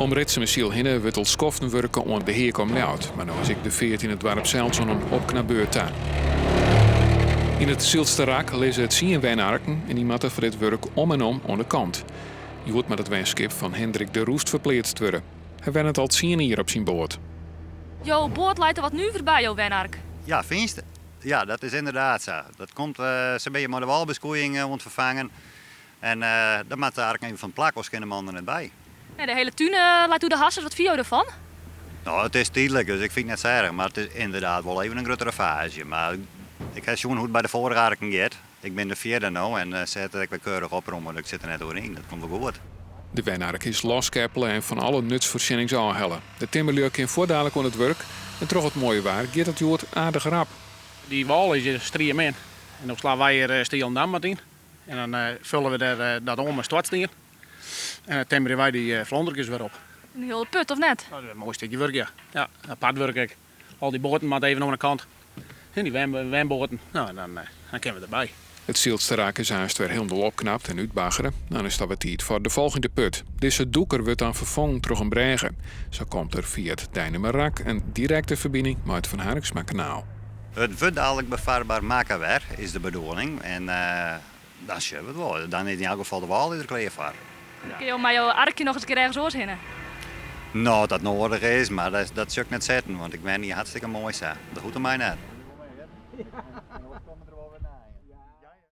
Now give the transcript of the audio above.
Om Ritsenmesiel hinne wordt al skoften werken aan de heerkom Ljout, maar nu is ik de 14 in het dorp zelfs een opknabeurt aan. In het Zielsterak lezen het zien wijnarken en die matten voor dit werk om en om aan de kant. Je hoort met het wijnskip van Hendrik de Roest verpleegd worden. Hij wen het al 10 hier op zijn boord. Jo, boord leidt er wat nu voorbij, Jo Wenark. Ja, vindste. Ja, dat is inderdaad zo. Dat komt zo'n beetje met de walbeskoeiing ontvervangen. En dan maakt er eigenlijk even van plakos geen man er net bij. Ja, de hele tuin leidt u de hassen. Wat vind je ervan? Nou, het is tijdelijk, dus ik vind het net zo erg. Maar het is inderdaad wel even een grotere fase. Maar ik heb zo'n goed bij de vorige arken gehad. Ik ben de vierde nu en zet ik weer keurig op, want ik zit er net doorheen. Dat komt wel goed. De wijnark is loskeppelen en van alle nutsvoorzieningen aanhellen. De timmerleur kan voordadelijk aan het werk en toch het mooie waar gaat het jood aardig rap. Die wal is striem in. En dan slaan wij er stil dam in. En dan vullen we er dat om met zwartstier. En dan timmeren wij die vlondertjes weer op. Een hele put, of net? Nou, dat is een mooi stukje werk, ja. Ja, apart werk ik. Al die boten maar even aan de kant. En die wemboten, nou, dan kunnen we erbij. Het Zielsterak is haast weer helemaal opknapt en uitbaggeren. Dan is dat weer tijd voor de volgende put. Deze doeker wordt dan vervangen door een bregen. Zo komt er via het Dijnemerak een directe verbinding met het Van Harksma kanaal. Het wordt dadelijk bevaarbaar maken weer, is de bedoeling. En dan zullen we het wel. Dan is in elk geval de wal er klaar voor. Kun je met jouw arkje nog eens een keer ergens oorzinnen? Nou, dat nodig is, maar dat zou ik net zetten, want ik ben niet hartstikke mooi zo. Dat hoeft er mij net.